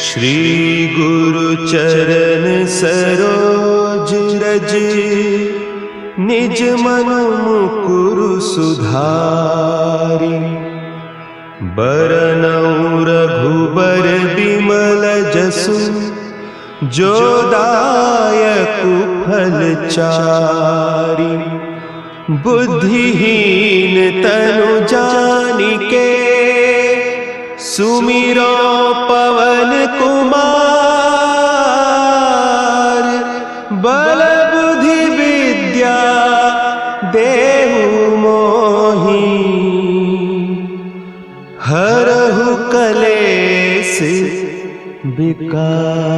श्री गुरु चरण सरोज रज, निज मन मुकुरु सुधारि। बरनउँ रघुबर बिमल जसु, जो दायकु फल चारि। बुद्धिहीन तनु जानिके, सुमिरो पवन कुमार। बल बुद्धि विद्या देहु मोहि, हरहु कलेस विकार।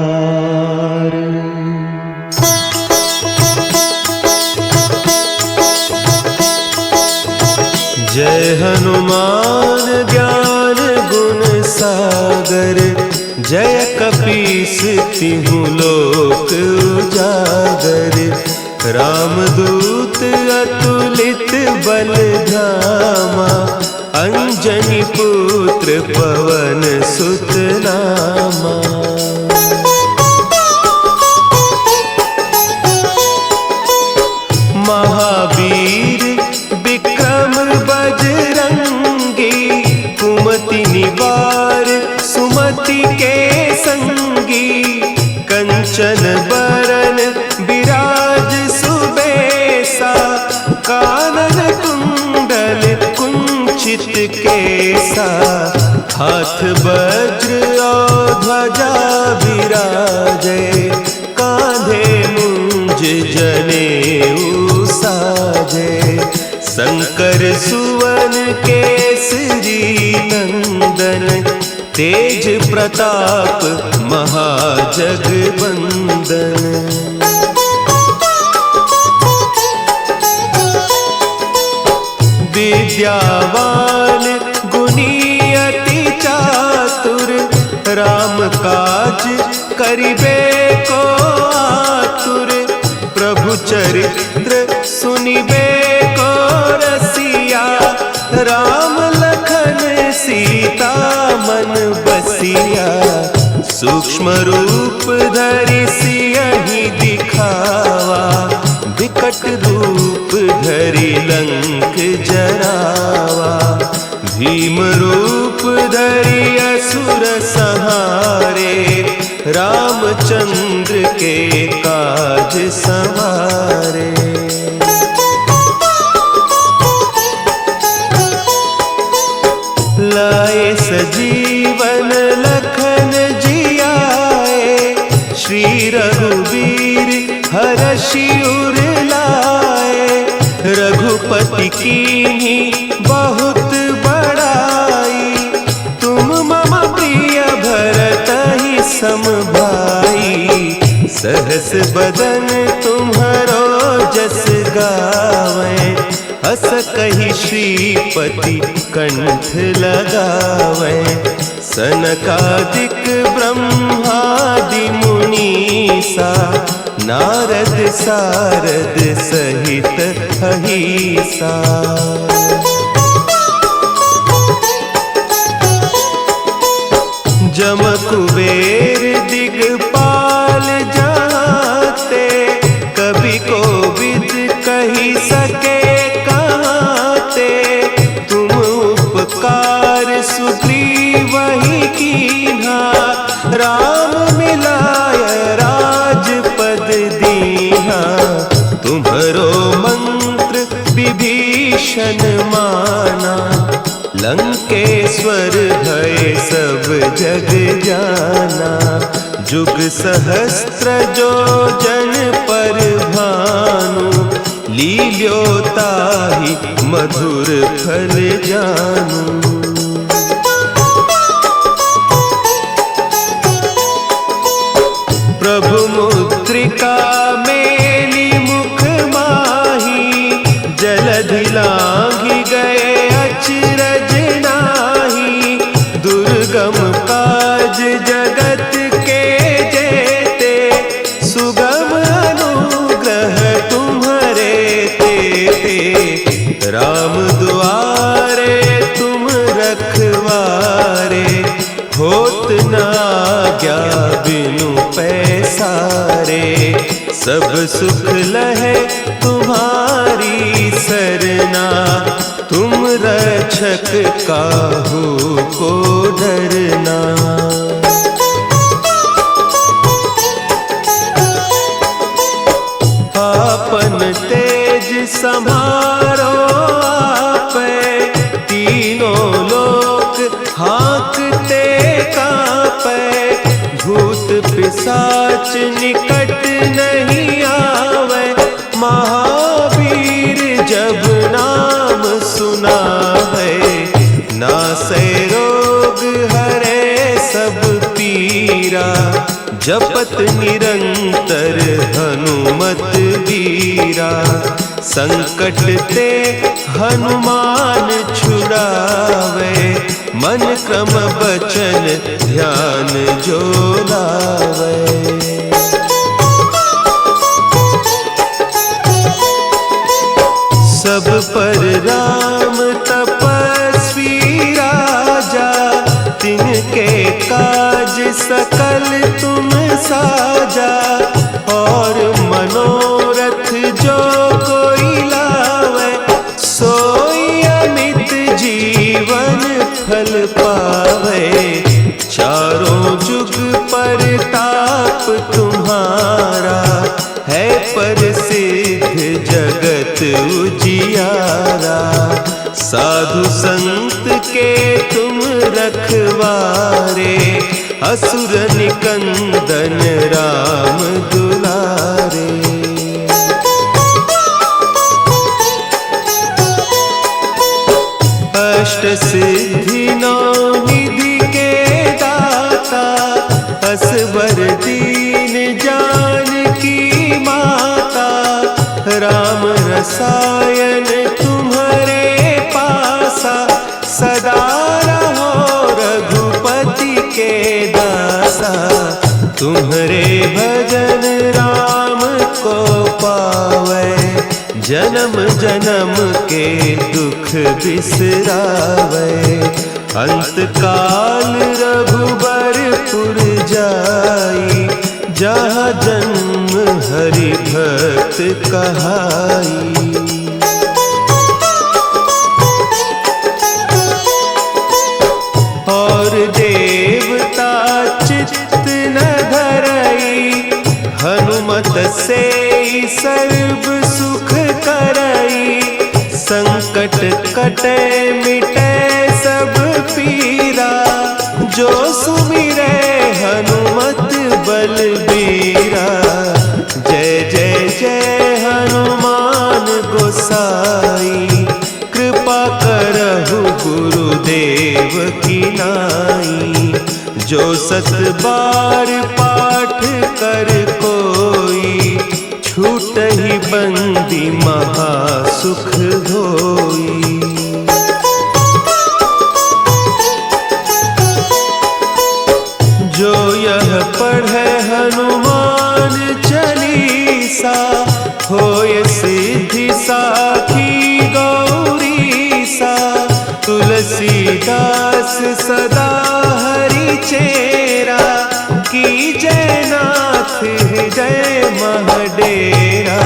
जय हनुमान ज्ञान गुण सागर, जय कपीस तिहु लोक उजागर। रामदूत अतुलित बल धामा, अंजनी पुत्र पवन सुत नामा। महावीर विक्रम बजरंगी, कुमति निवार सुमति के संगी। कंचन बरन विराज सुबेसा, कानन कुंडल कुंचित केसा। हाथ वज्र और ध्वजा विराजे, कांधे मुंज जनेऊ साजे। शंकर सुवन केसरी नंदन, तेज प्रताप महाजगवंदन। विद्यावान गुणी अति चातुर, राम काज करिबे को आतुर। प्रभु चरित्र सुनिबे को रसिया, राम लखन सीता मन बसिया। सूक्ष्म रूप धरि सियहि दिखावा, विकट रूप धरि लंक जरावा। भीम रूप धरि असुर संहारे, रामचंद्र के काज संवारे। लाए सजीवन लखन जियाए, श्री रघुवीर हरषि उर लाए। रघुपति कीन्ही बहुत बड़ाई, तुम मम प्रिय भरतहि सम भाई। सहस बदन तुम्हरो जस गावें, हस कहि श्रीपति कंठ लगावें। सनकादिक ब्रह्मादि मुनीसा, नारद सारद सहित अहीसा। जम कुबेर दिगपाल जाते, कवि कोविद कहि सके कहते। तुम उपकार सुग्रीवहि कीन्हा, राम मिलाय राजपद दीन्हा। तुम्हरो मंत्र विभीषण माना, लंकेश्वर भय सब जग जाना। जुग सहस्त्र जो जन पर भानु, लील्योताहि मधुर फल जानू। प्रभु मुद्रिका मेली मुख माही, जलधि लांघि गए अचरज नाही। दुर्गम काज जगत के जेते, सुगम अनुग्रह तुम्हरे तेते। राम दुआरे तुम रखवारे, होत न आज्ञा बिनु पैसारे। सब सुख लहे तुम्हारी सरना, तुम रक्षक काहू को डरना। आपन तेज सम्हारो आपै, तीनों लोक हाँकते कांपै। भूत पिशाच निकट नहीं आवे, महावीर जब नाम सुनावे। नासै रोग हरे सब पीरा, जपत निरंतर हनुमत बीरा। संकट ते हनुमान छुड़ावे, मन क्रम बचन ध्यान जो लावे। सब पर राम तपस्वी राजा, तिनके काज सकल तुम साजा। और मनोरथ जो कोई लावे, सोई अमित जीवन फल पावे। चारों जुग परताप तुम्हारा, है प्रसिद्ध जगत उजियारा। साधु संत के तुम रखवारे, असुर निकंदन राम दुलारे। अष्ट सिद्धि नौ निधि के दाता, असवर दीन जानकी माता। राम रसायन तुम्हारे पासा, सदा रहो रघुपति के दासा। तुम्हारे भजन राम को पावे, जन्म जन्म के दुख बिसरावे। अंत काल रघुबरपुर जाई, जहाँ जन्म हरि भक्त कहाई। और देवता चित्त न धरई, हनुमत से सर्व सुख करई। संकट कटे मिटे सब पीरा, जो सुमिरे हनुमत बलबीरा। जय जय जय हनुमान गोसाई, कृपा करहु गुरुदेव की नाई। जो सत बार पाठ कर कोई, छूटहि बंदी महासुख होई। जो यह पढ़े हनुमान चालीसा, होय सिद्धि साखी गौरीसा। तुलसीदास सदा हरि चेरा, की जयनाथ हृदय महडेरा।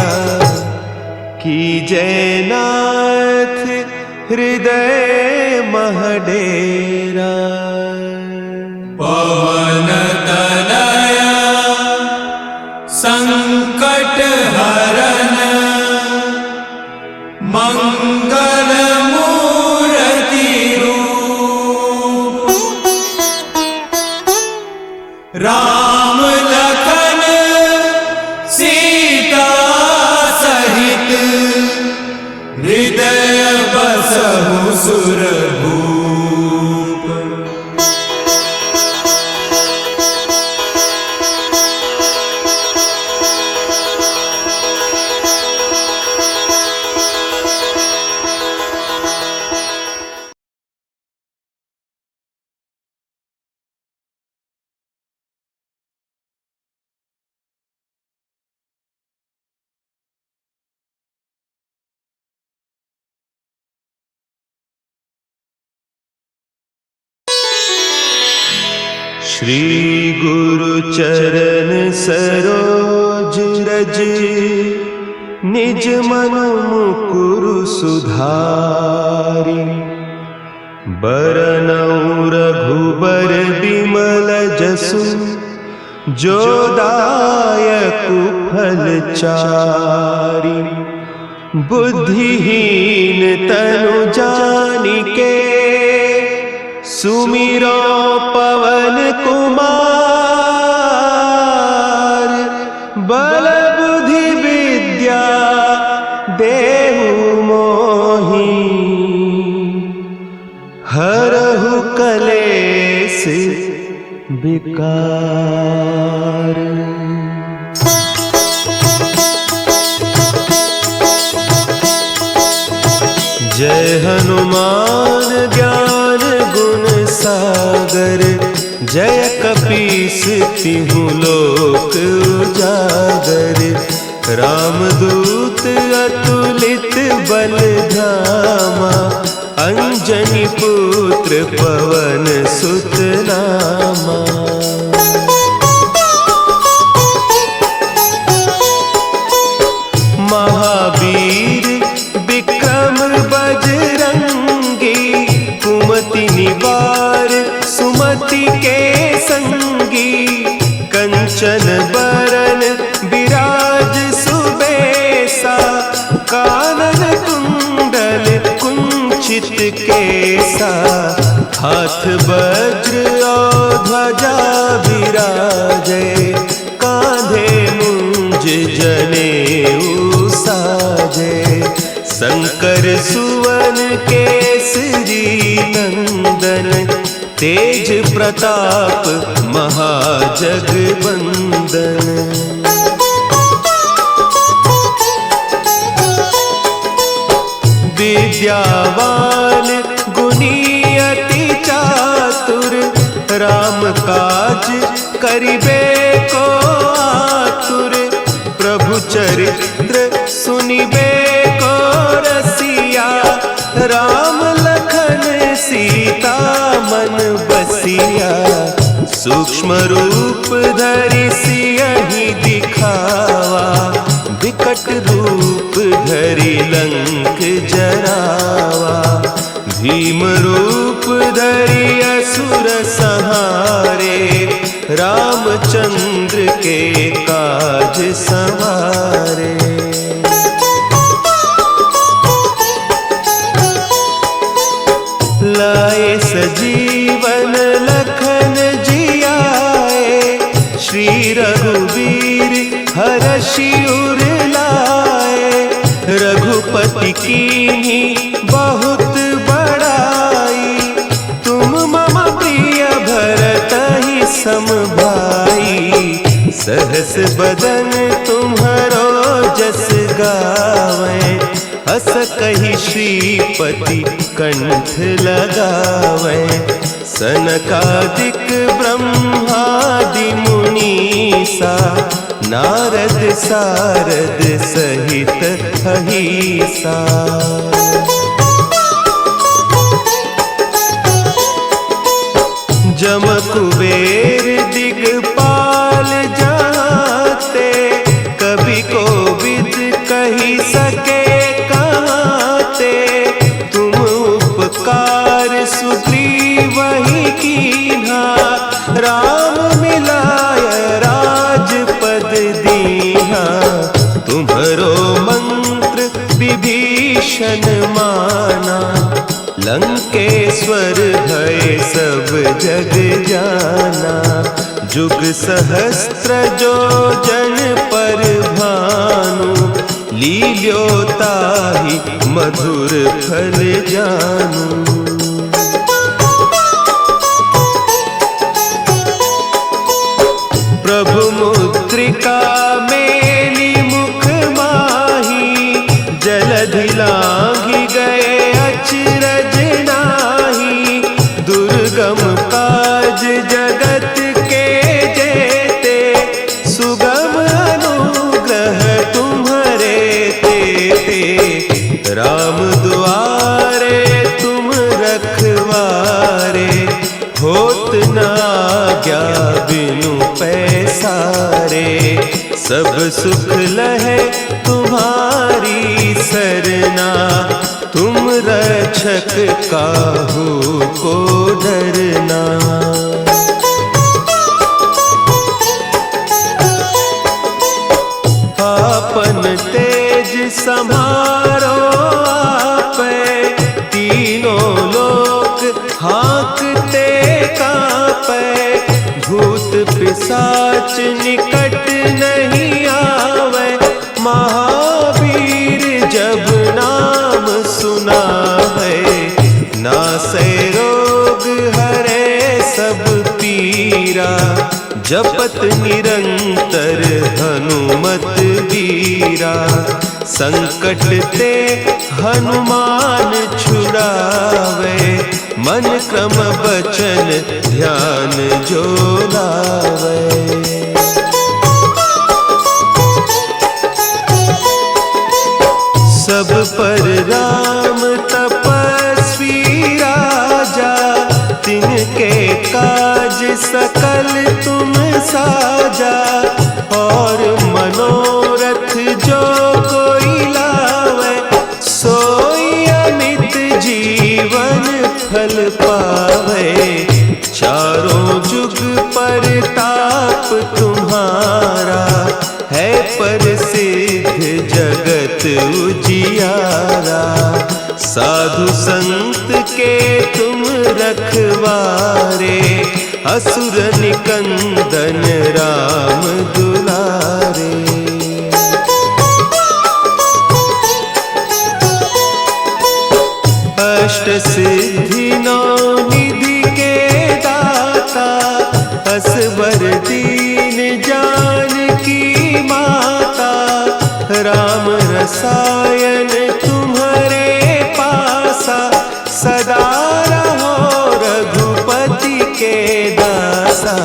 की जयनाथ हृदय महडेरा। पवन तनया संकट हरन, मंगल मूर्ति रूप। राम लखन सीता सहित, हृदय बसहु सुरभूप। श्री गुरु चरण सरोज रज, निज मन मुकुरु सुधारि। बरनउँ रघुबर बिमल जसु, जो दायकु फल चारि। बुद्धिहीन तनु जानिके, सुमिरो पवन कुमार। बल बुद्धि विद्या देहु मोहि, हरहु कलेस विकार। जय हनुमान ज्ञान गुण सागर, जय कपीस तिहु लोक उजागर। रामदूत अतुलित बल धामा, अंजनी पुत्र पवन सुत नामा। महावीर विक्रम बजरंगी, कुमति निवार सुमति के संगी। कंचन बरन विराज सुबेसा, कानन कुंडल कुंचित केसा। हाथ वज्र और ध्वजा विराजे, कांधे मुंज जनेऊ साजे। शंकर सुवन केसरी नंदन, तेज प्रताप महाजगवंदन। विद्यावान गुणी अति चातुर, राम काज करिबे को आतुर। प्रभु चरित्र सुनिबे को रसिया, राम लखन सीता मन बसिया। सूक्ष्म रूप धरि सियहि दिखावा, विकट रूप धरि लंक जरावा। भीम रूप धरि असुर संहारे, रामचंद्र के काज संवारे। लाए सजीवन लखन जियाए, श्री रघुवीर हरषि उर लाए। रघुपति कीन्ही बहुत बड़ाई, तुम मम प्रिय भरतहि सम भाई। सहस बदन तुम्हरो जस गावें, हस कहि श्रीपति कंठ लगावें। सनकादिक ब्रह्मादि मुनीसा, नारद सारद सहित अहीसा। जम कुबेर दिगपाल जाते, कवि कोविद कहि सके कहते। तुम उपकार सुग्रीवहि कीन्हा, राम मिलाय राजपद दीन्हा। तुम्हरो मंत्र विभीषण माना, लंकेश्वर भय सब जग जाना। जुग सहस्त्र जो जन पर भानु, लील्योताहि मधुर फल जानू। प्रभु मुद्रिका मेली मुख माही, जलधि लांघि गए अचरज नाही। दुर्गम काज जगत के जेते, सुगम अनुग्रह तुम्हरे तेते। राम दुआरे तुम रखवारे, होत न आज्ञा बिनु पैसारे, सब सुख लहे तुम्हारी सरना, तुम रक्षक काहू को डरना। आपन तेज सम्हारो आपै, तीनों लोक हाँकते कांपै, भूत पिशाच निकट नहीं आवे, महावीर जब नाम सुनावे, नासै रोग हरे सब पीरा, जपत निरंतर हनुमत वीरा, संकट ते हनुमान छुड़ावे, मन क्रम बचन ध्यान जो लावे। सब पर राम तपस्वी राजा, तिनके काज सकल तुम साजा, और मनोरथ जो कोई लावे, सोई अमित जीवन फल पावे, चारों जुग परताप तुम्हारा, है प्रसिद्ध जगत उजियारा, साधु संत के तुम रखवारे, असुर निकंदन राम दुलारे। अष्ट सिद्धि नौ निधि के दाता, असवर दीन जानकी माता, राम रसायन तुम्हारे पासा, सदा रहो रघुपति के दासा,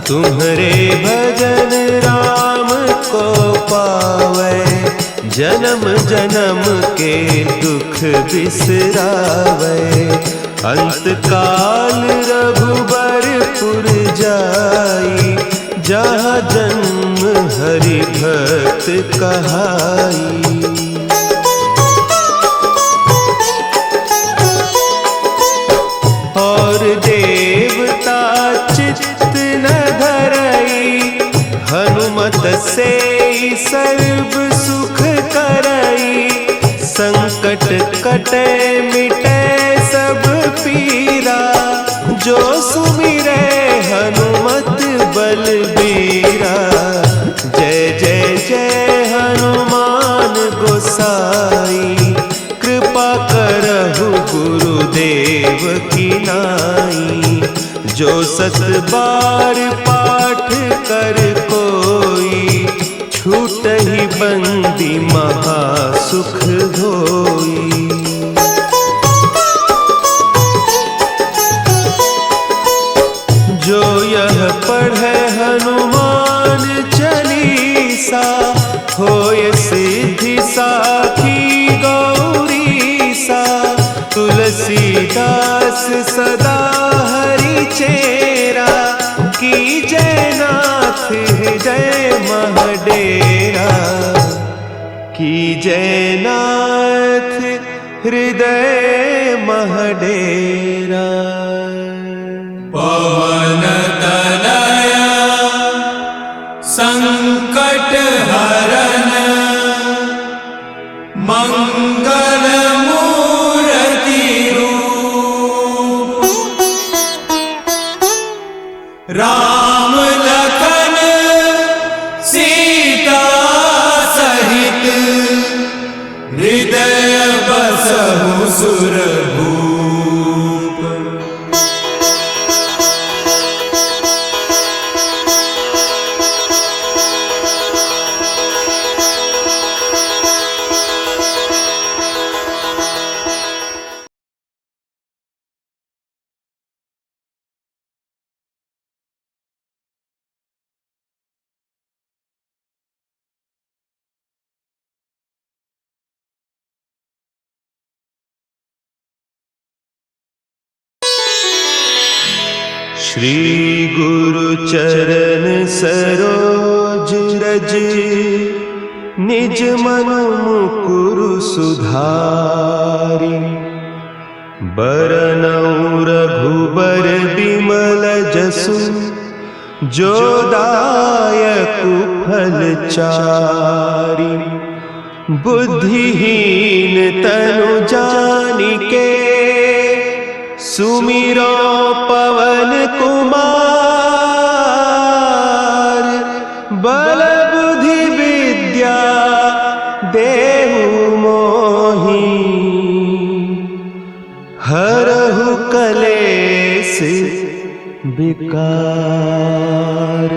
तुम्हारे भजन राम को पावे, जन्म जन्म के दुख बिसरावे, अंत काल रघुबरपुर जाई, जहाँ जन्म हरि भक्त कहाई। और देवता चित्त न धरई, हनुमत से सर्व सुख करई, संकट कटे मिटे सब पीरा, जो सुमिरे हनुमत बलबीरा, जय जय जय हनुमान गोसाई, कृपा करहु गुरुदेव की नाई, जो सत बार पाठ कर कोई, छूटहि बंदी महा सुख होई। जो यह पढ़े हनुमान चालीसा, होय सिद्धि साखी गौरीसा, तुलसीदास सदा हरि चेरा, की जयनाथ हृदय महडेरा, की जयनाथ हृदय महडेरा। पवन तनया संकट हरन, मंगल मूर्ति रूप, राम लखन सीता सहित, हृदय बसहु सुरभूप। श्री गुरु चरण सरोज रज, निज मन मुकुरु सुधारि। बरनउँ रघुबर बिमल जसु, जो दायकु फल चारि। बुद्धिहीन तनु जानिके, सुमिरो पवन कुमार। बल बुद्धि विद्या देहु मोहि, हरहु कलेस विकार।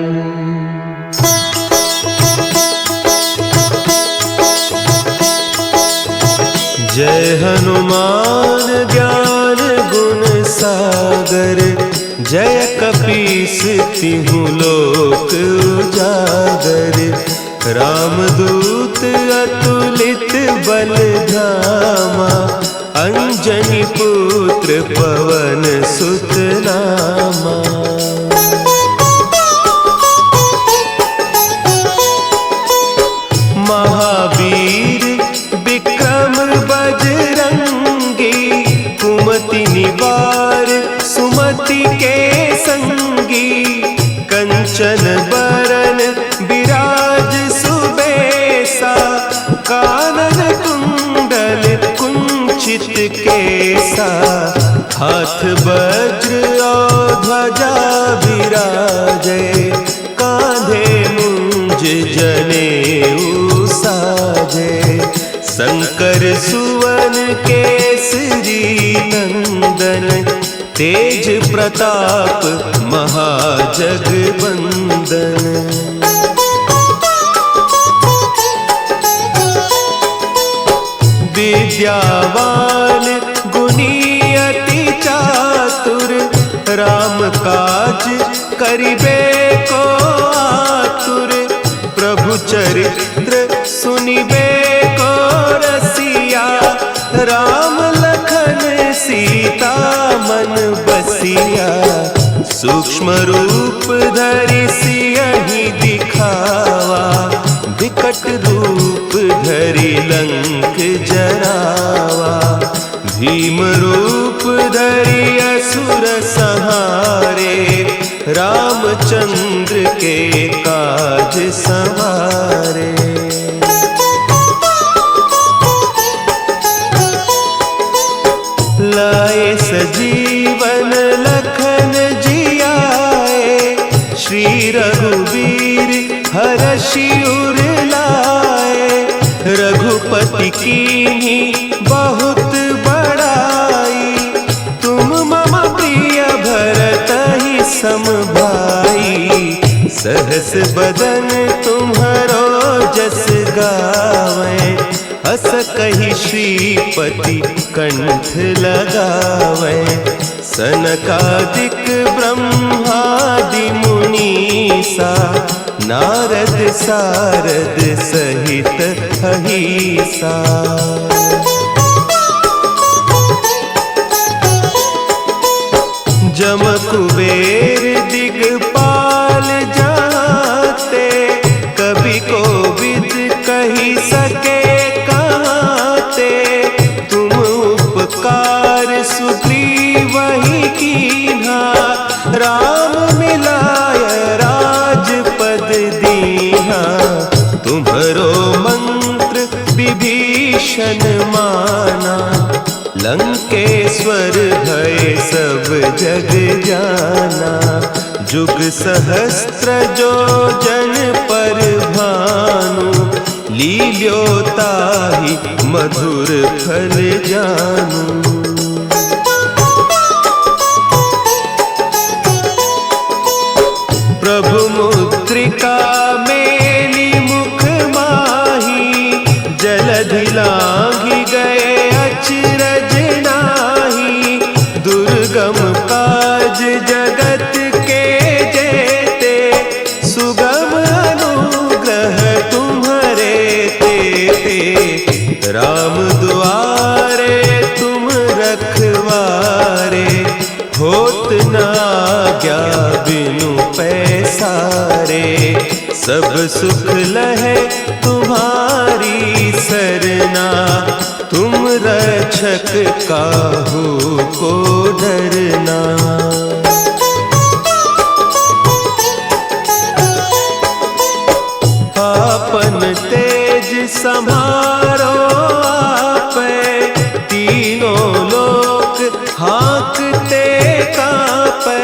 जय हनुमान ज्ञान गुण सागर, जय कपीस तिहु लोक उजागर। रामदूत अतुलित बल धामा, अंजनी पुत्र पवन सुत नामा। महावीर विक्रम बजरंगी, कुमति निवार सुमति के संगी। कंचन बरन विराज सुबेसा, कानन कुंडल कुंचित केसा। हाथ वज्र और ध्वजा विराजे, कांधे मुंज जनेऊ साजे। शंकर सुवन केसरी नंदन, तेज प्रताप महाजगवंदन। विद्यावान गुणी अति चातुर, राम काज करिबे को आतुर। प्रभु चरित्र सुनिबे को रसिया, राम लखन सीता मन बसिया। सूक्ष्म रूप धरि सियहि दिखावा, विकट रूप धरि लंक जरावा। भीम रूप धरि असुर संहारे, रामचंद्र के काज सवारे। लाए सजीवन लखन जियाए, श्री रघुवीर हरषि उर लाए। रघुपति कीन्ही बहुत बड़ाई, तुम मम प्रिय भरतहि सम भाई। सहस बदन तुम्हरो जस गावें, हस कहि श्रीपति कंठ लगावें। सनकादिक ब्रह्मादि मुनीसा, नारद सारद सहित अहीसा। जम कुबेर दिगपाल जाते, कवि कोविद कहि सके कहते। तुम उपकार सुग्रीवहि कीन्हा, राम मिलाय राजपद दीन्हा। तुम्हरो मंत्र विभीषण माना, लंकेश्वर भय सब जग जाना। जुग सहस्त्र जो जन पर भानु, लील्योताहि मधुर फल जानू। प्रभु मुद्रिका मेली मुख माही, जलधि लांघि गए अचरज नाही। दुर्गम काज जगत के जेते, सुगम अनुग्रह तुम्हरे तेते। राम दुआरे तुम पैसारे। सब सुख लहे तुम्हारी सरना, तुम रक्षक काहू को डरना। आपन तेज संभारो आपे, तीनों लोक हाँकते कांपे।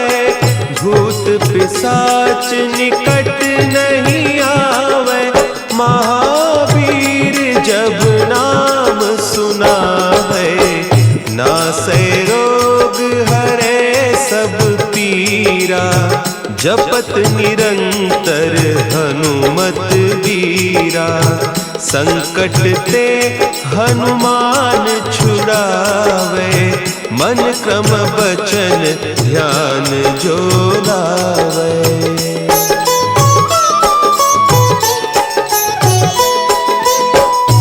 भूत पिशाच निकट नहीं आवे, महावीर जब नाम सुनावे। नासै रोग हरे सब पीरा, जपत निरंतर हनुमत बीरा। संकट ते हनुमान छुड़ावे, मन क्रम बचन ध्यान जो लावे।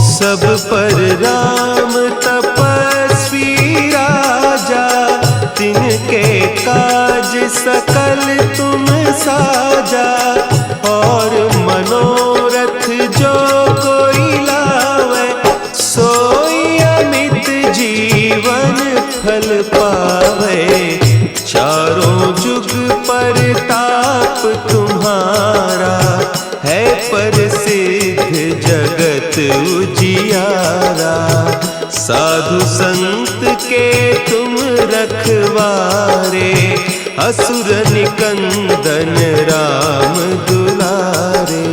सब पर राम तपस्वी राजा, तिनके काज सकल तुम साजा। और मनोरथ जो कोई लावे, सोई अमित जीवन फल पावे। चारों जुग परताप तुम्हारा, है प्रसिद्ध जगत उजियारा। साधु संत के तुम रखवारे, असुर निकंदन राम दुलारे।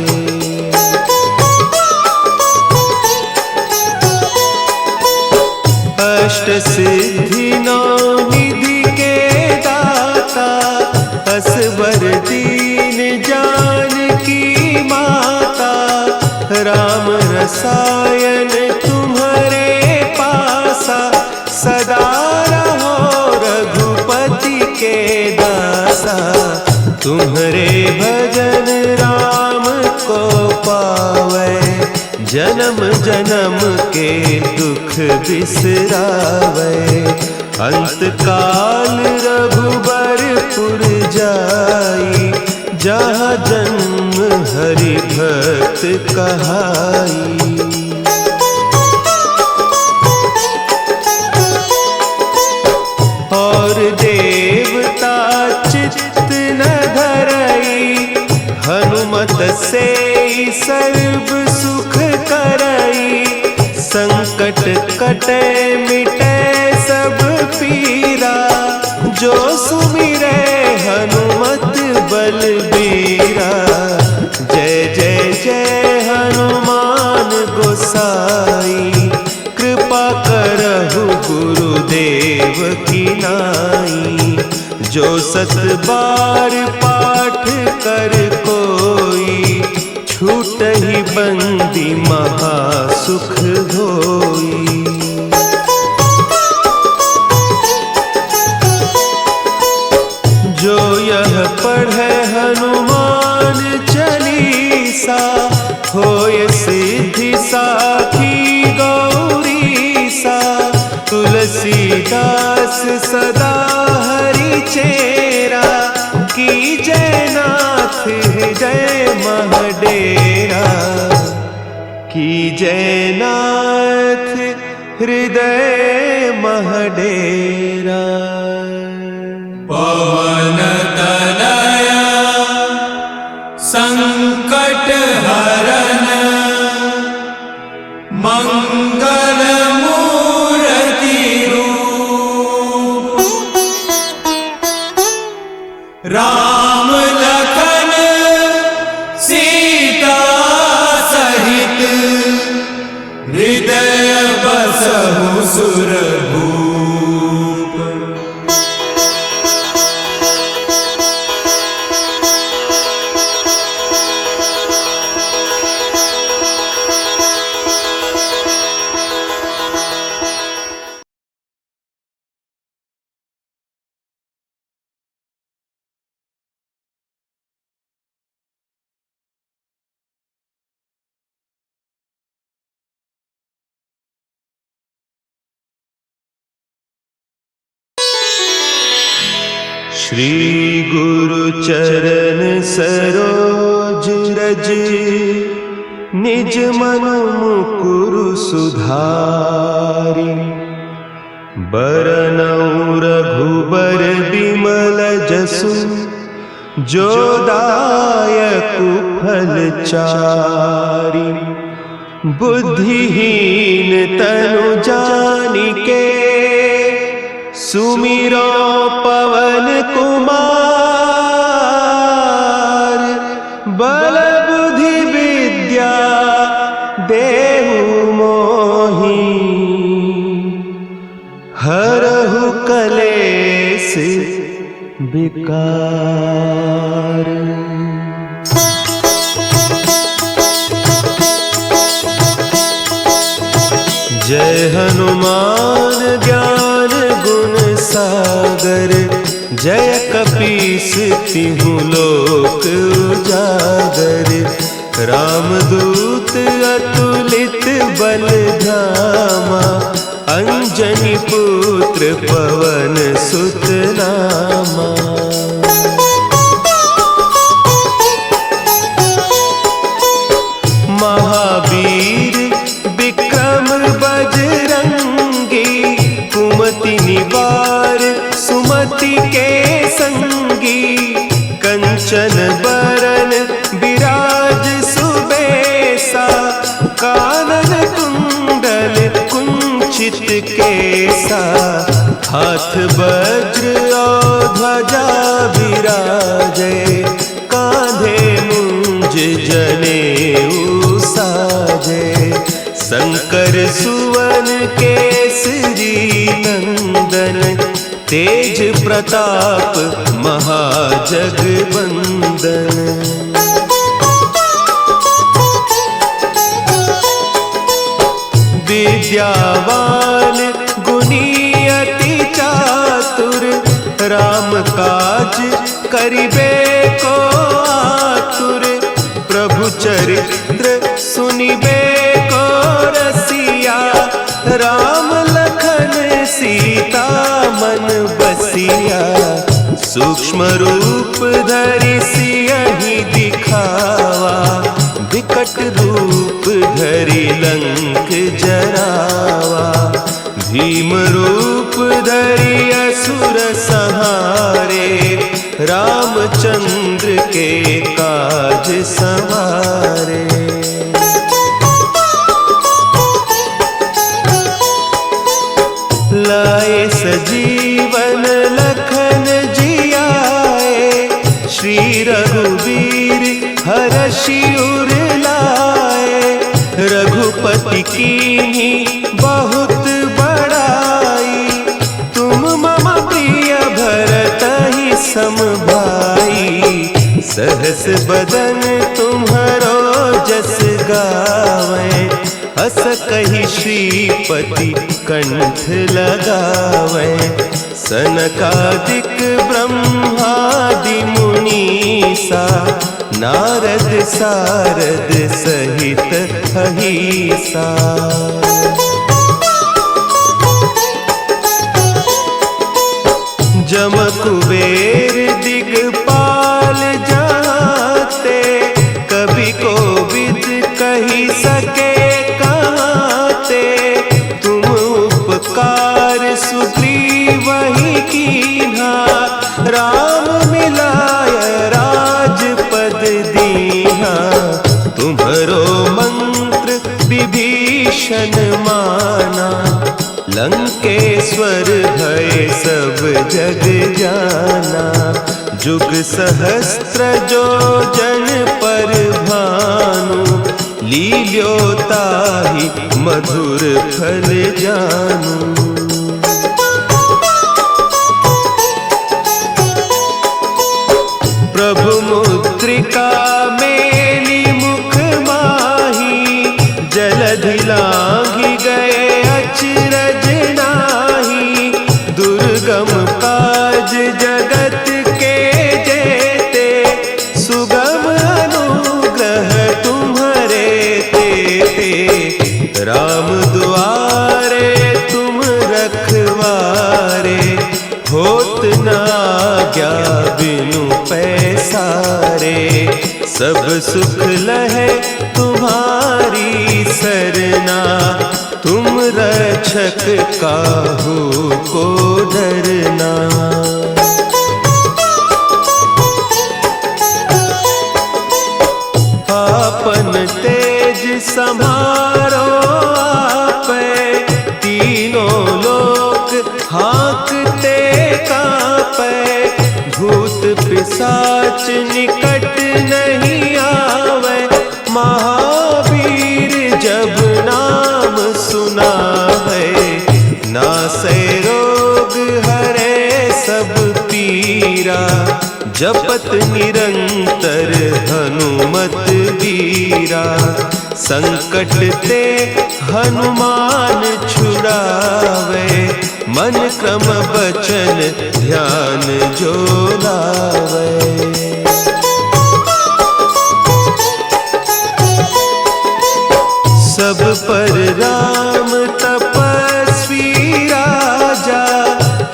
अष्ट सिद्धि नौ निधि के दाता, असवर दीन जानकी माता। राम रसायन तुम्हारे पासा, सदा रहो रघुपति के दासा। तुम्हारे भजन राम को पावे, जन्म जन्म के दुख बिसरावे। अंत काल रघुबरपुर जाई, जहाँ जन्म हरि भक्त कहाई। और देवता चित्त न धरई, हनुमत से सर्व सुख करई। संकट कटे मिटे सब पीरा, जो सुमिरे हनुमत बलबीरा। जय जय जय हनुमान गोसाई, कृपा करहु गुरुदेव की नाई। जो सत बार पाठ कर कोई, छूटहि बंदी महासुख होई। जो यह पढ़े हनुमान चालीसा, होय सिद्धि साखी गौरीसा। तुलसीदास सदा हरि चेरा, की जयनाथ हृदय महडेरा। की जयनाथ हृदय महडेरा। पवन तनया संकट हरन, मंगल मूर्ति रूप। राम लखन सीता सहित, हृदय बसहु सुरभूप। श्री गुरु चरण सरोज रज, निज मन मुकुरु सुधारि। बरनउँ रघुबर बिमल जसु, जो दायकु फल चारि। बुद्धिहीन तनु जानिके, सुमिरो पवन कुमार। बल बुद्धि विद्या देहु मोहि, हरहु कलेस विकार। जय हनुमान ज्ञान गुण सागर, जय कपीस तिहु लोक उजागर। रामदूत अतुलित बल धामा, अंजनी पुत्र पवन सुत नामा। महावीर विक्रम बजरंगी, कुमति निवार सुमति के संगी। कंचन बरन विराज सुबेसा, कानन कुंडल कुंचित केसा। हाथ वज्र और ध्वजा विराजे, कांधे मुंज जनेऊ साजे। शंकर सुवन केसरी नंदन, तेज प्रताप महाजगवंदन। विद्यावान गुणी अति चातुर, राम काज करिबे को आतुर। प्रभु चरित्र सुनिबे को रसिया, राम लखन सीता मन बसिया। सूक्ष्म रूप धरि सियहि दिखावा, विकट रूप धरि लंक जरावा। भीम रूप धरि असुर संहारे, रामचंद्र के काज सवारे। लाए सजीवन लखन जियाए, श्री रघुवीर हरषि उर लाए। रघुपति कीन्ही बहुत बड़ाई, तुम मम प्रिय भरतहि सम भाई। सहस बदन तुम्हरो जस गावें, हस कहि श्रीपति कंठ लगावें। सनकादिक ब्रह्मादि मुनीसा, नारद सारद सहित अहीसा। जम कुबेर दिगपाल जाते, कवि कोविद कहि सके कहते। तुम उपकार सुग्रीवहि कीन्हा, राम मिलाय राजपद दीन्हा। तुम्हरो मंत्र विभीषण माना, लंकेश्वर भय सब जग जाना। जुग सहस्त्र जो जन पर भानु, लील्योताहि मधुर फल जानू। प्रभु मुद्रिका मेली मुख माही, जलधि लांघि गए अचरज नाही। दुर्गम काज जगत के जेते, सुगम अनुग्रह तुम्हरे तेते। राम दुआरे तुम रखवारे, होत न आज्ञा रे, सब सुख लहे तुम्हारी सरना। तुम रक्षक काहू को डरना। आपन तेज सम्हारो आपे, तीनों लोक हाँकते कांपे। भूत पिशाच निकट नहीं आवे, महावीर जब नाम सुनावे। नासै रोग हरे सब पीरा, जपत निरंतर हनुमत बीरा। संकट ते हनुमान छुड़ावे, मन क्रम बचन ध्यान जो लावे। सब पर राम तपस्वी राजा,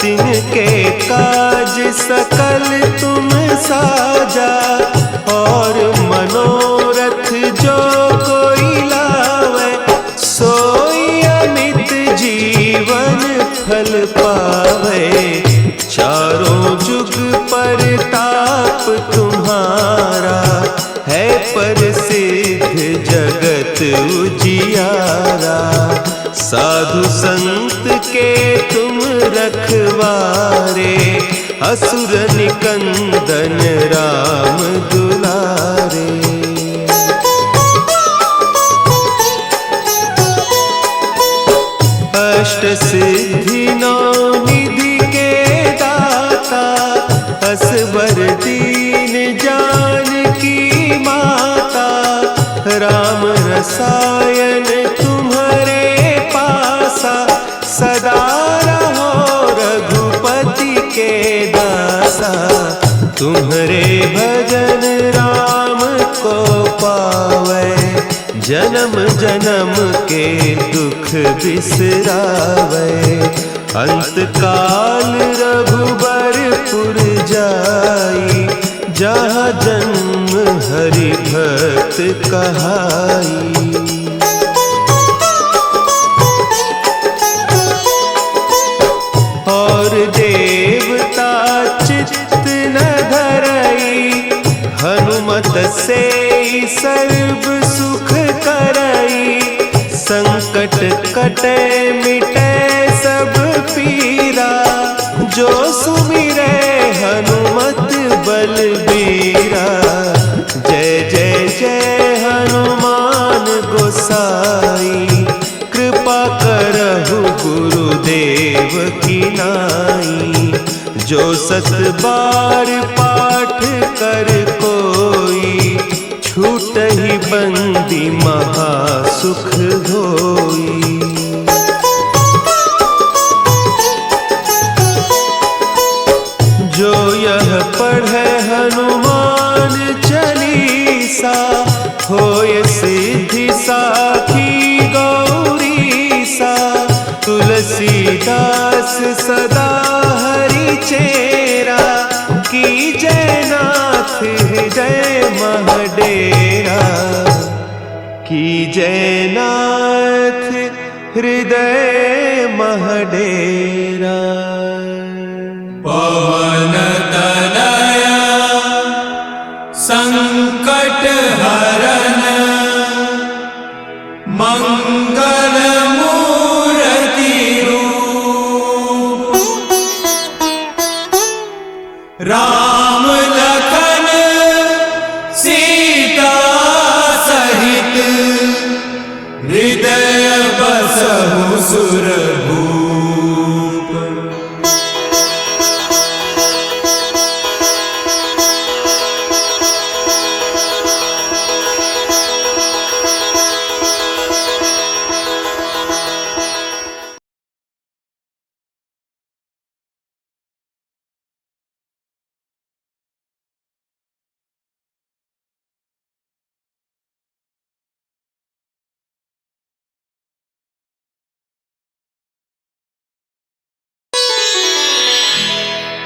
तिनके काज सकल तुम साजा। और मनोरथ जो कोई लावे, सोई अमित जीवन फल पावे। चारों जुग परताप तुम्हारा, है प्रसिद्ध जगत उजियारा। साधु संत के तुम रखवारे, असुर निकंदन राम दुलारे। अष्ट सिद्धि नौ निधि के दाता, असवर दीन जानकी माता। राम रसायन तुम्हारे पासा, सदा रहो रघुपति के दासा। तुम्हारे भजन राम को पावे, जन्म जन्म के दुख बिसरावे। अंत काल रघुबरपुर जाई, जहाँ जन्म हरि भक्त कहाई। और देवता चित्त न धरई, हनुमत से सर्व सुख करई। संकट कटे मिटे सब पीरा, जो सुमिरे हनुमत बलबीरा। जय जय जय हनुमान गोसाई, कृपा करहु गुरुदेव की नाई। जो सत बार पाठ कर कोई, छूट ही बंदी महासुख होई। जो यह पढ़े हनुमान चालीसा, होय सिद्धि साखी गौरीसा। तुलसीदास सदा हरि चेरा, कीजय नाथ हृदय महडेरा। कीजय नाथ हृदय महडेरा। पवन तनया संकट हरन, मंगल मूर्ति रूप। राम लखन सीता सहित, हृदय बसहु सुरभूप।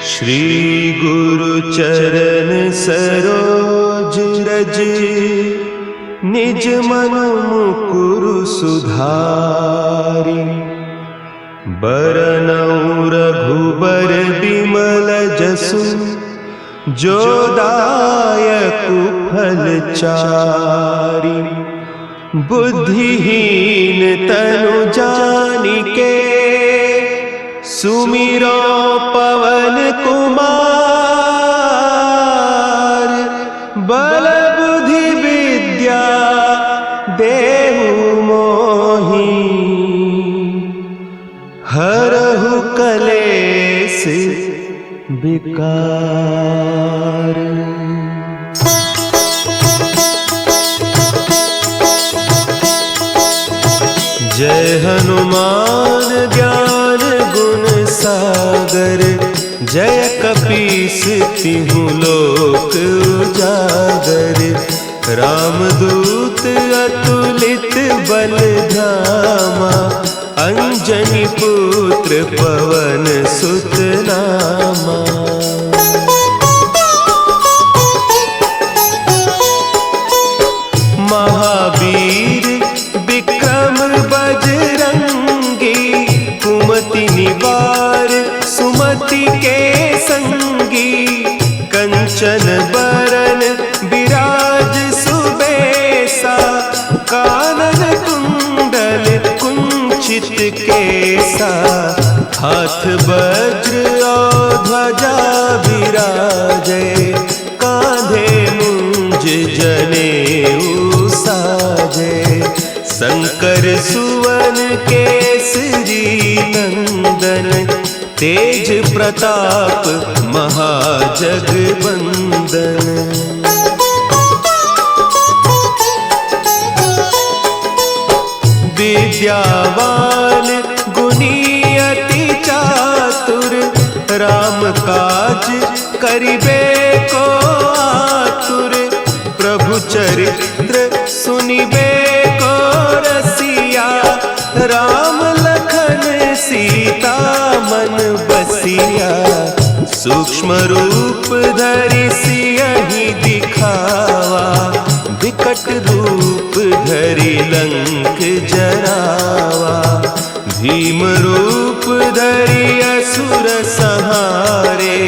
श्री गुरु चरण सरोज पंकज निज मन मुकुरु सुधारि बरनउँ रघुबर बिमल जसु जो दायकु फल चारि बुद्धिहीन तनु जानिके सुमिरो पवन कुमार बल बुद्धि विद्या देहु मोहि हरहु कलेस विकार। जय हनुमान ज्ञान गुण सागर जय कपीस तिहु लोक उजागर रामदूत अतुलित बल धामा अंजनी पुत्र पवन सुत नामा। महावीर विक्रम बजरंगी कुमति निवार सुमति के संगी कंचन बरन विराज सुबेसा कानन कुंडल कुंचित केसा हाथ वज्र और ध्वजा विराजे कांधे मुंज जनेऊ साजे शंकर सुवन केसरी नंदन तेज प्रताप महाजगवंदन। विद्यावान गुणी अति चातुर राम काज करिबे को आतुर प्रभु चरित्र सुनिबे को रसिया राम लखन सीता मन बसिया सूक्ष्म रूप धरि सियहि दिखावा विकट रूप धरि लंक जरावा भीम रूप धरि असुर संहारे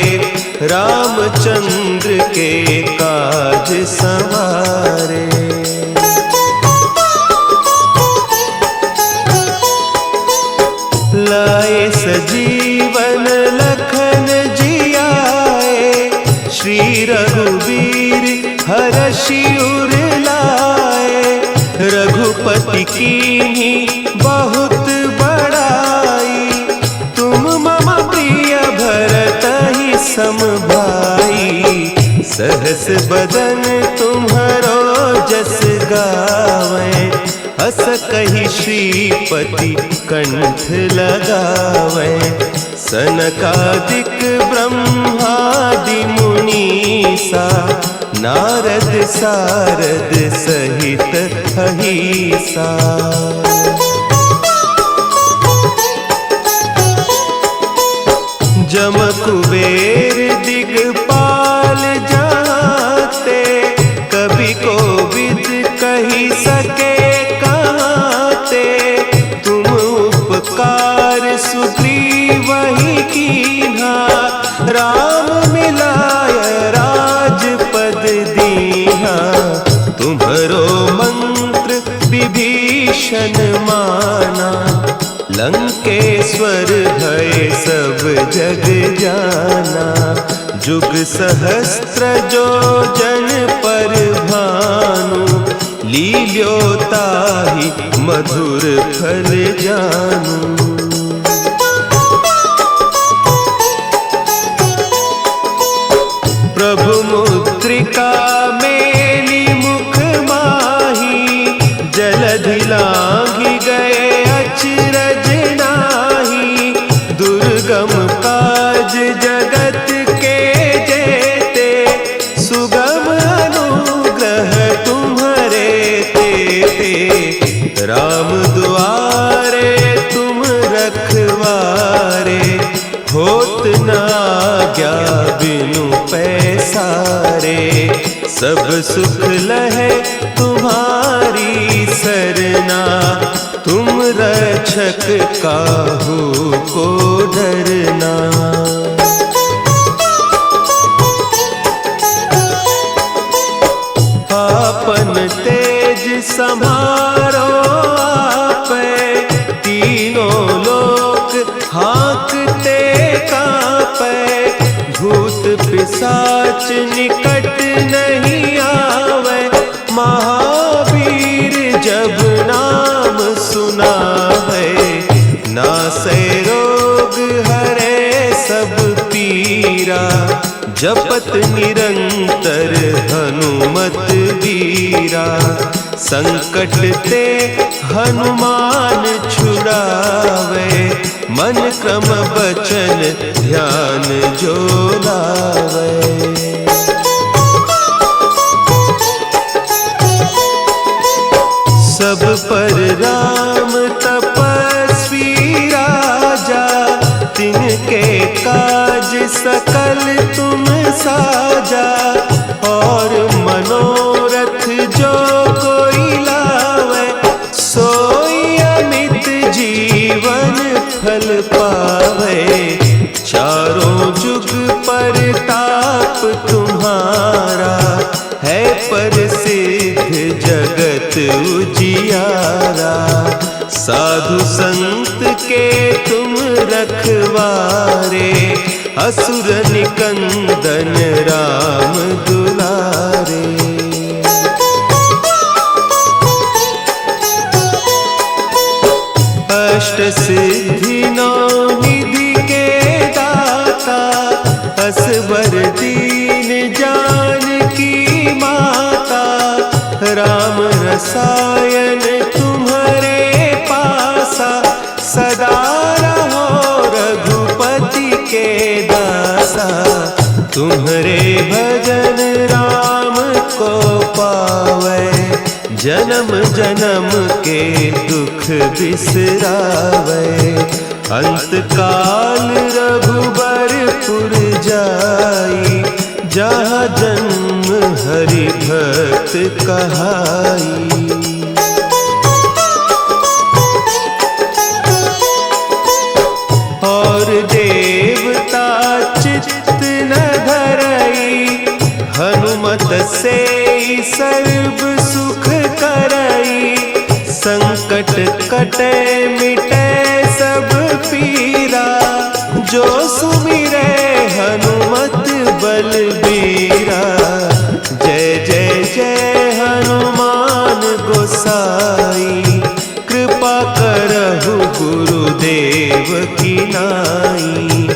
रामचंद्र के काज सवारे। लाए सजीवन लखन जियाए श्री रघुवीर हरषि उर लाए रघुपति कीन्ही बहुत बड़ाई तुम मम प्रिय भरतहि सम भाई सहस बदन तुम्हरो जस गावें हस कहि श्रीपति कंठ लगावें सनकादिक ब्रह्मादि मुनीसा नारद सारद सहित अहीसा। जम कुबेर दिगपाल जाते कवि कोविद कही सके कहते तुम उपकार सुग्रीव ही कीन्हा राम मिलाय राजपद दीन्हा तुम्हरो मंत्र विभीषण माना लंकेश्वर भय सब जग जाना जुग सहस्त्र जो जन पर भानु लील्योताहि मधुर फल जानू। प्रभु मुद्रिका मेली मुख माही जलधि लांघि गए अचरज नाही दुर्गम काज जगत के जेते सुगम अनुग्रह तुम्हारे तेते राम दुआरे तुम रखवारे होत न आज्ञा बिनु पैसारे सब सुख लहे तुम्हारी सरना। तुम रक्षक काहू को डरना। आपन तेज संभारो आपे, तीनों लोक हाँकते कांपे। भूत पिशाच निकट नहीं आवे, महावीर जब नाम सुना है। नासै रोग हरे सब पीरा, जपत निरंतर हनुमत बीरा। संकट ते हनुमान छुड़ावे, मन क्रम बचन ध्यान जो लावे। सब पर राम तपस्वी राजा, तिनके काज सकल तुम साजा। और मनोरथ जो कोई लावे, सोई अमित जीवन फल पावे। चारों जुग परताप तुम्हारा, है प्रसिद्ध जगत उजियारा। साधु संत के तुम रखवारे, असुर निकंदन राम दुलारे। अष्ट सिद्धि नौ निधि के दाता, असवर दीन जानकी माता। राम रसायन तुम्हारे पासा, सदा रहो रघुपति के दासा। तुम्हारे भजन राम को पावे, जन्म जन्म के दुख बिसरावे। अंत काल रघुबरपुर जाई, जहाँ जन्म हरि भक्त कहाई। और देवता चित्त न धरई, हनुमत से सर्व सुख करई। संकट कटे मिटे सब पीरा, जो सुमिरे हनुमत बलबीरा। जय जय जय हनुमान गोसाई, कृपा करहु गुरुदेव की नाई।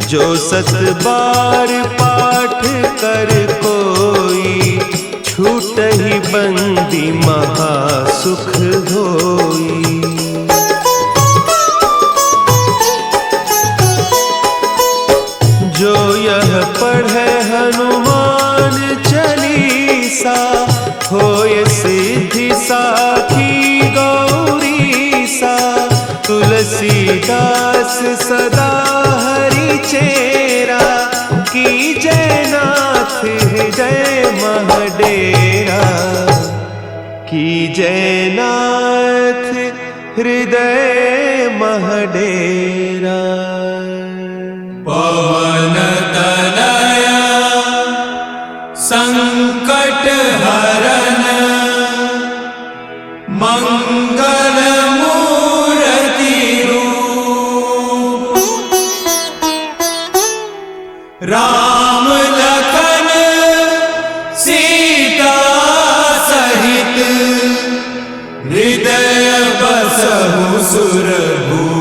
जो सत बार पाठ कर कोई, छूट ही बंदी महासुख होई। जो यह पढ़े हनुमान चालीसा, होय सिद्धि साखी गौरीसा। तुलसीदास सदा हरि चेरा, की जयनाथ हृदय महडेरा। की जयनाथ हृदय महडेरा। पवन तनया संकट हरन, मंगल मूर्ति रूप। राम लखन सीता सहित, हृदय बसहु सुरभूप।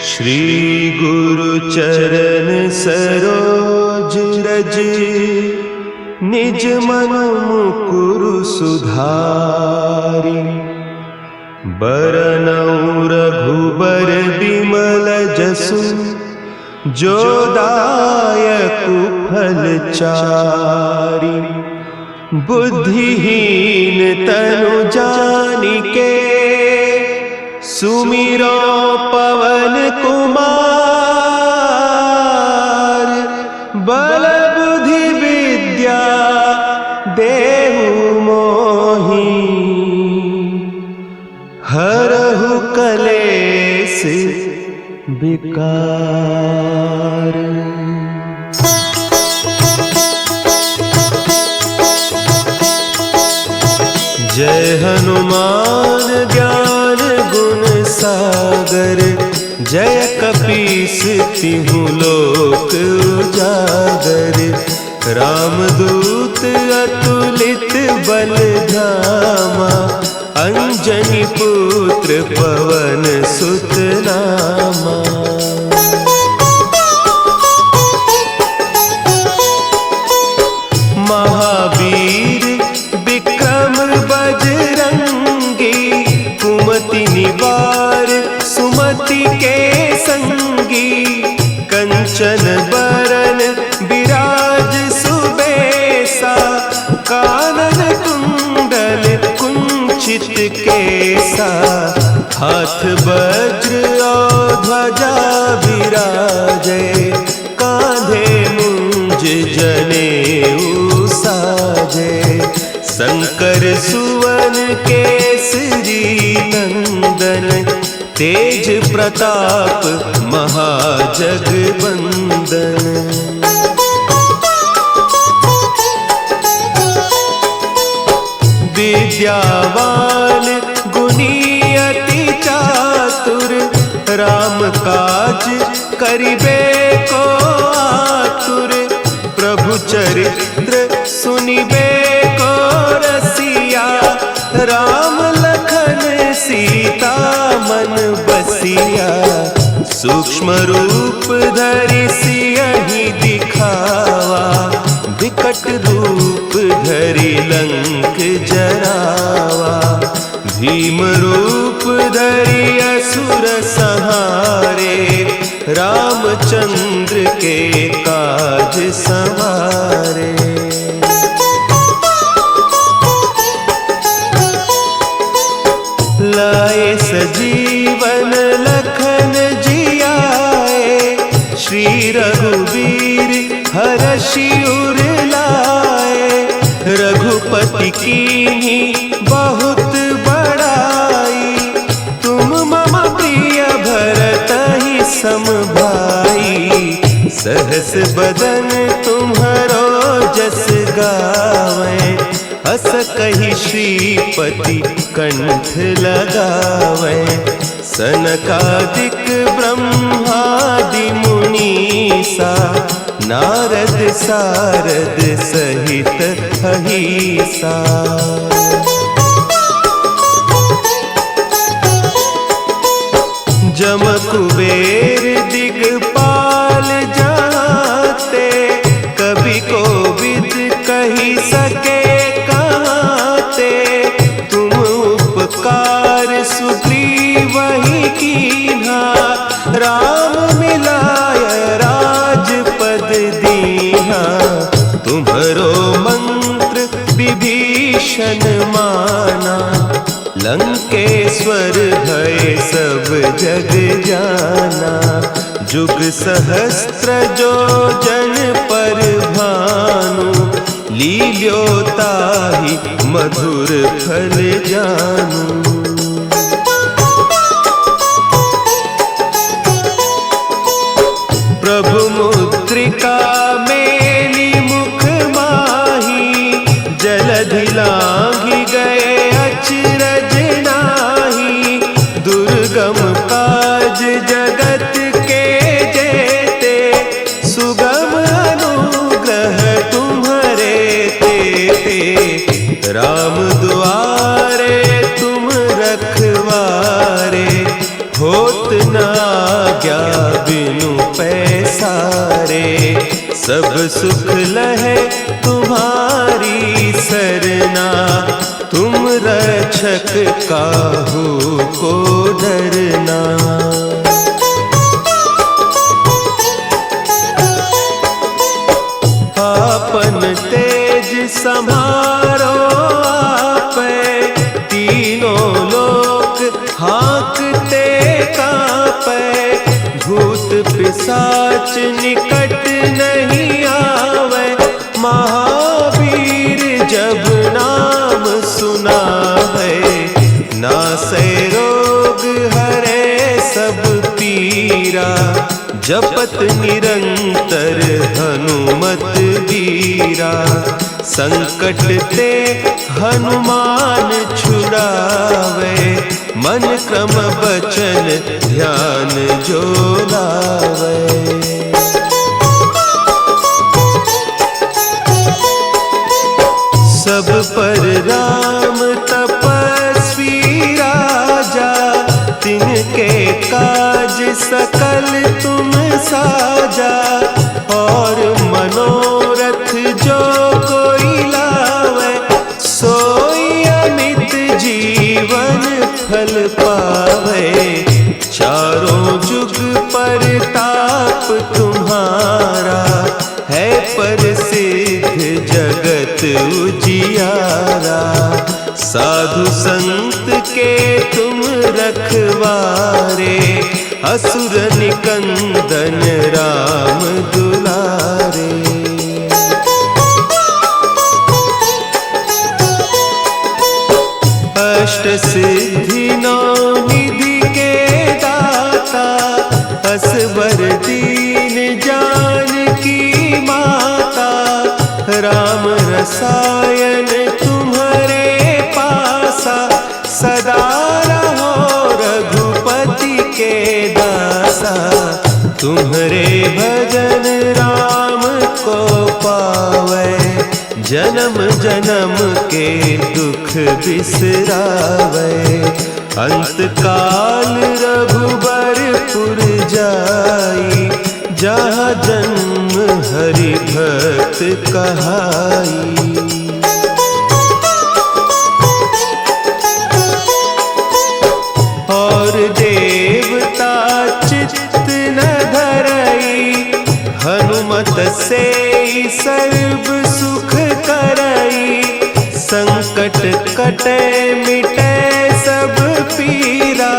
श्री गुरु चरण सरोज रज ब्रज निज मन मुकुरु सुधारि बरनउँ रघुबर बिमल जसु जो दायकु फल चारि बुद्धिहीन तनु जानिके सुमिरो पवन कुमार बल बुद्धि विद्या देहु मोहि हरहु कलेस विकार। जय हनुमान ज्ञान गुण सागर जय कपीस तिहु लोक उजागर रामदूत अतुलित बल धामा अंजनी पुत्र पवन सुत नामा। महावीर विक्रम बजरंगी कुमति निवार सुमति के संगी कंचन बरन विराज सुबेसा कानन कुंडल कुंचित केसा हाथ वज्र और ध्वजा विराजे कांधे मुंज जनेऊ साजे शंकर सुवन केसरी नंदन तेज प्रताप महाजगवंदन। विद्यावान गुणी अति चातुर राम काज करिबे को आतुर प्रभु चरित्र सुनिबे को रसिया राम लखन सीता मन बसिया सूक्ष्म रूप धरि सियहि दिखावा विकट रूप धरि लंक जरावा भीम रूप धरि असुर संहारे रामचंद्र के काज संवारे। लाए सजीवन लखन जियाए श्री रघुवीर हरषि उर लाए रघुपति कीन्ही बहुत बड़ाई तुम मम प्रिय भरतहि सम भाई सहस बदन तुम्हरो जस गावें अस कहि श्रीपति कंठ लगावें सनकादिक ब्रह्मादि मुनीसा नारद सारद सहित अहीसा। जम कुबेर दिगपाल जाते कभी कोविद कही सके कहते तुम उपकार सुग्रीव ही कीन्हा राम मिलाय राजपद दीन्हा तुम्हरो मंत्र विभीषण माना लंकेश्वर भय सब जग जाना जुग सहस्त्र जो जन पर भानु लील्योताहि मधुर फल जानू। प्रभु मुद्रिका मेली मुख माही जलधि लांघि गए अचरज नाही दुर्गम काज जगत के जेते सुगम अनुग्रह तुम्हरे तेते राम दुआरे तुम रखवारे होत न आज्ञा बिनु पैसारे सब सुख लहे तुम्हारी सरना, तुम रक्षक काहू को डरना। आपन तेज संभारो आपे, तीनों लोक हाँकते कांपे। भूत पिशाच निकट नहीं आवे, महावीर जब नाम सुना है। नासै रोग हरे सब पीरा, जपत निरंतर हनुमत बीरा। संकट ते हनुमान छुड़ावे, मन क्रम बचन ध्यान जो लावे। सब पर राम तपस्वी राजा, तिनके काज सकल तुम साजा। और मनोरथ जो कोई लावे, सोई अमित जीवन फल पावे। चारों जुग परताप तुम्हारा, है प्रसिद्ध जगत उजियारा। साधु संत के तुम रखवारे, असुर निकंदन राम दुलारे। अष्ट सिद्धि नौ निधि के दाता, असवर दीन जानकी माता। राम रसायन तुम्हारे पासा, सदा रहो रघुपति के दासा। तुम्हारे भजन राम को पावे, जन्म जन्म के दुख बिसरावे। अंत काल रघुबरपुर जाई, जहाँ जन्म हरि भक्त कहाई। और देवता चित्त न धरई, हनुमत से सर्व सुख करई। संकट कटे मिटे सब पीरा,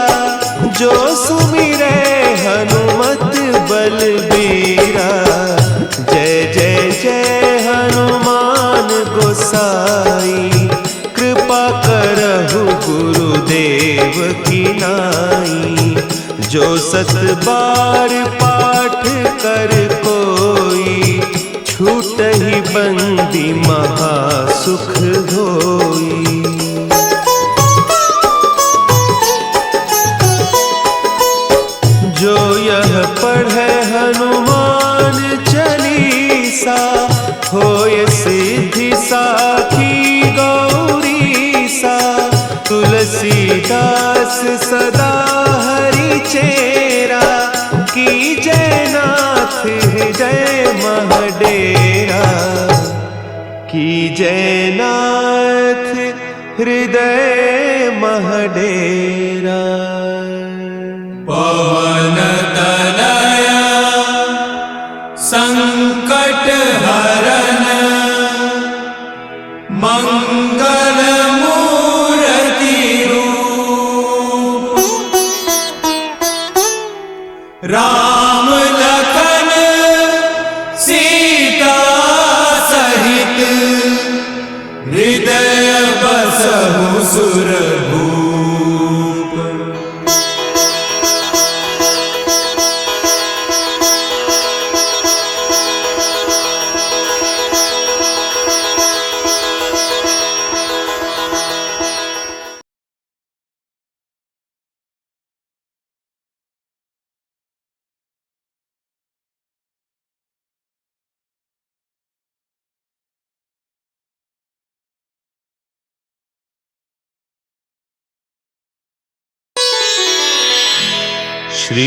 जो सुमिरे हनुमत बलबीरा। जय जय जय हनुमान गोसाई, कृपा करहु गुरुदेव की नाई। जो सत बार पाठ कर कोई, छूट ही बंदी महासुख होई। जो यह पढ़े हनुमान चालीसा, होय सिद्धि साखी गौरीसा। तुलसीदास सदा हरि चेरा, की जयनाथ हृदय महडेरा। की जयनाथ हृदय महडेरा। पवन तनया संकट हरन, मंगल मूर्ति रूप। राम लखन सीता सहित, हृदय बसहु सुरभूप। श्री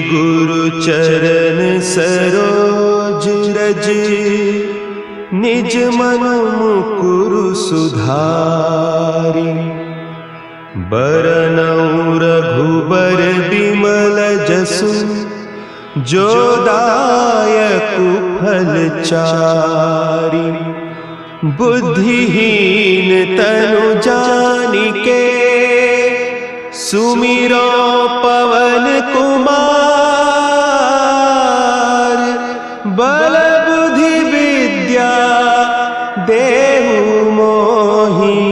गुरु चरण सरोज ब्रज निज मन मुकुरु सुधारि बरनउँ रघुबर बिमल जसु जो दायकु फल चारि बुद्धिहीन तनु जानिके सुमिरो पवन कुमार बल बुद्धि विद्या देहु मोहि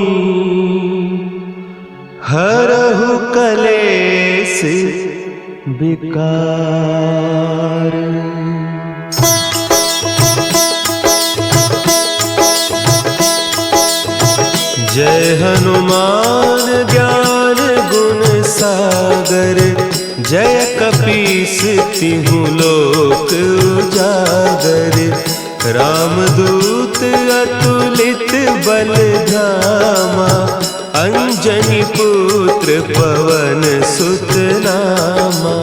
हरहु कलेस विकार। जय हनुमान ज्ञान गुण सागर जय कपीस तिहु लोक उजागर रामदूत अतुलित बल धामा अंजनी पुत्र पवन सुत नामा।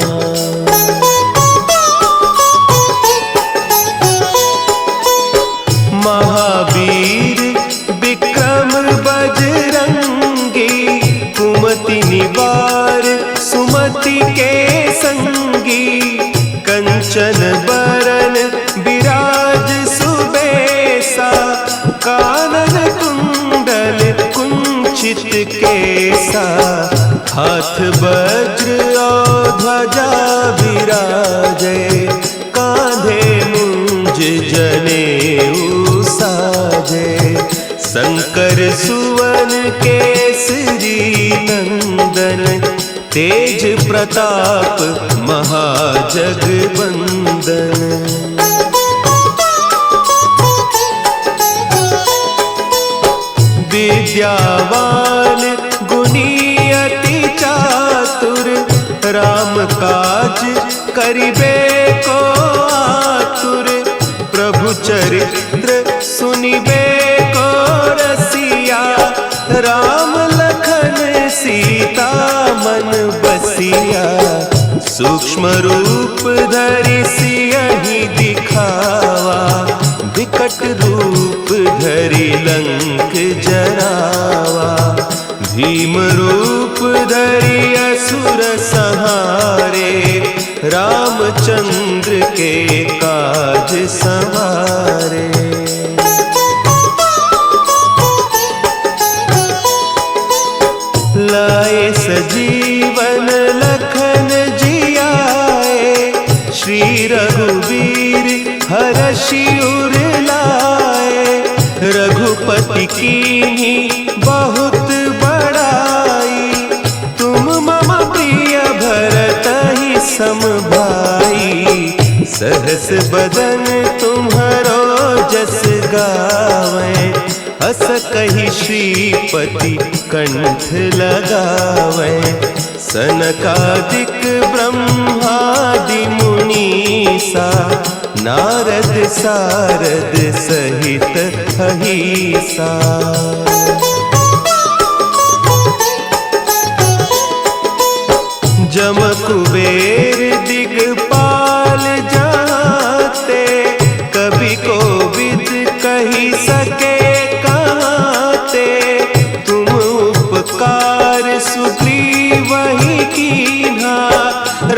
महावीर विक्रम बजरंगी कुमति निवार सुमति के संगी कंचन बरन विराज सुबेसा कानन कुंडल कुंचित केसा हाथ वज्र और ध्वजा विराजे कांधे मुंज जनेऊ साजे शंकर सुवन केसरी नंदन तेज प्रताप महाजगवंदन। विद्यावान गुणी अति चातुर राम काज करिबे को आतुर प्रभु चरित्र सुनिबे को रसिया राम लखन सीता मन बसिया सूक्ष्म रूप धरि सियहि दिखावा विकट रूप धरि लंक जरावा भीम रूप धरि असुर संहारे रामचंद्र के काज संवारे। लाए सजीवन लखन जियाए श्री रघुवीर हरषि उर लाए रघुपति कीन्ही बहुत बड़ाई तुम मम प्रिय भरतहि सम भाई सहस बदन तुम्हरो जस गावें अस कहि श्रीपति कंठ लगावें सनकादिक ब्रह्मादि मुनीसा नारद सारद सहित अहीसा। जम कुबेर दिगपाल जाते कभी कोविद कही सके कहते तुम उपकार सुग्रीव ही कीन्हा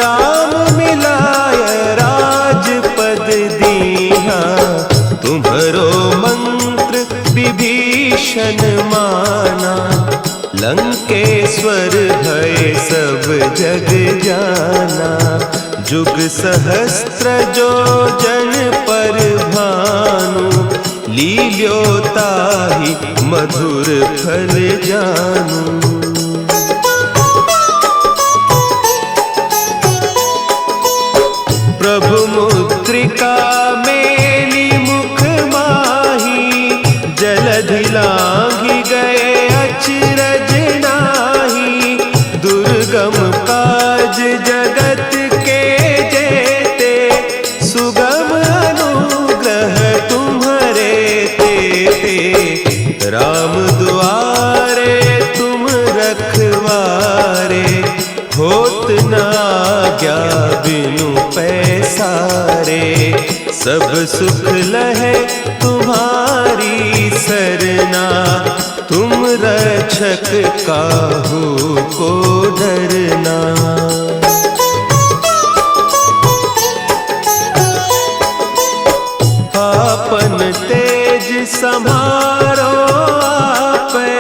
राम मिलाय राजपद दीन्हा तुम्हरो मंत्र विभीषण माना लंकेश्वर भय सब जग जाना जुग सहस्त्र जो जन पर भानु लील्योताहि मधुर फल जानू। प्रभु मुद्रिका मेली मुख माही जलधि लांघि गए अचरज नाही दुर्गम काज जगत के जेते सुगम अनुग्रह तुम्हरे तेते राम दुआरे तुम रखवारे होत न आज्ञा बिनु पैसारे सब सुख लहे तुम्हारी सरना, तुम रक्षक काहू को डरना। आपन तेज संभारो आपे,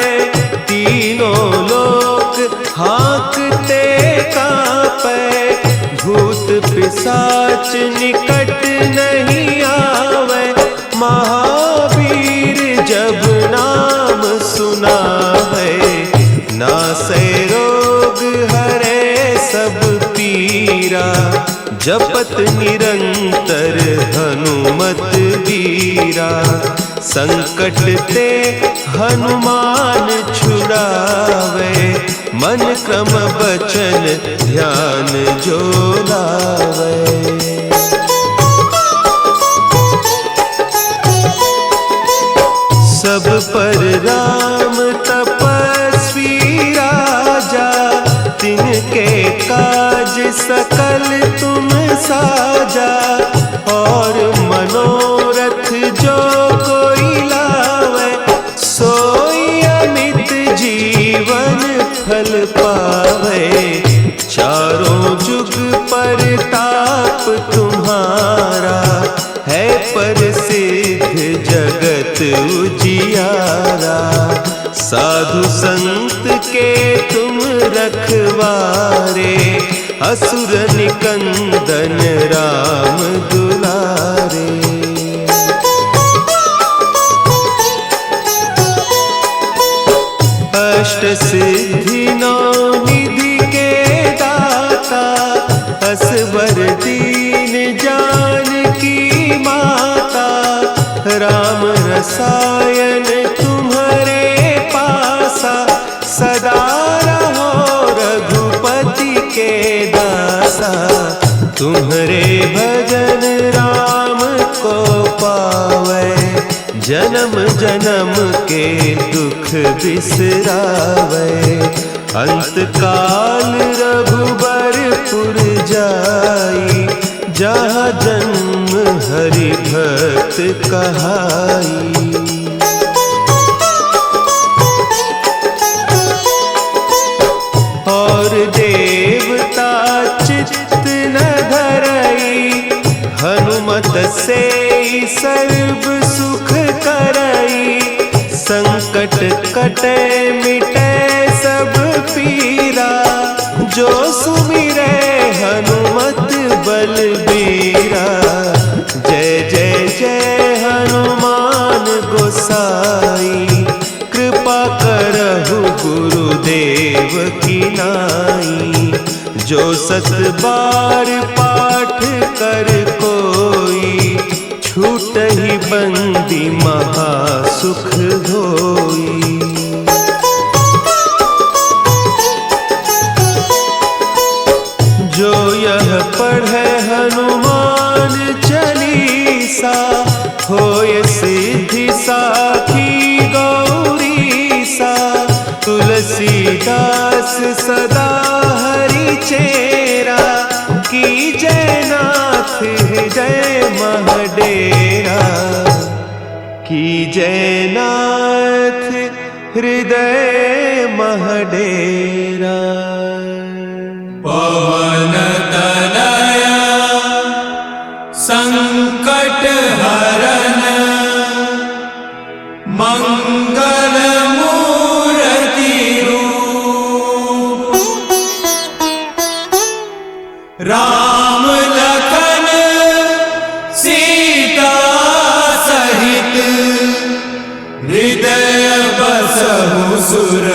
तीनों लोक हाँकते कांपे। भूत पिशाच निकट नहीं आवे, महावीर जब नाम सुनावे। नासै रोग हरे सब पीरा, जपत निरंतर हनुमत बीरा। संकट ते हनुमान छुड़ावे, मन क्रम बचन ध्यान जो लावे। सब पर राम तपस्वी राजा, तिनके काज सकल तुम साजा। और मनोरथ जो कोई लावे, सोई अमित जीवन फल पावे। चारों जुग परताप तुम्हारा, है प्रसिद्ध जगत उजियारा। साधु संत के तुम रखवारे, असुर निकंदन राम दुलारे। अष्ट सिद्धि नौ निधि के दाता, असवर दीन जानकी माता। राम रसायन तुम्हारे पासा, सदा रहो रघुपति के दासा। तुम्हारे भजन राम को पावे, जन्म जन्म के दुख बिसरावे। अंत काल रघुबरपुर जाई, जहाँ जन्म हरि भक्त कहाई। और देवता चित्त न धरई, हनुमत से सर्व सुख करई। संकट कटे मिटे सब पीरा, जो सुमिरे हनुमत बलबीरा। जय जय जय हनुमान गोसाई, कृपा करहु गुरुदेव की नाई। जो सत बार पाठ कर कोई, छूटहि बंदी महासुख होई। जो यह पढ़े हनुमान चालीसा, होय सिद्धि साखी गौरीसा। तुलसीदास सदा हरि चेरा, कीजय नाथ हृदय महडेरा। कीजय नाथ हृदय महडेरा। पवन तनया संकट हरन, मंगल मूर्ति रूप। राम लखन सीता सहित, हृदय बसहु सुर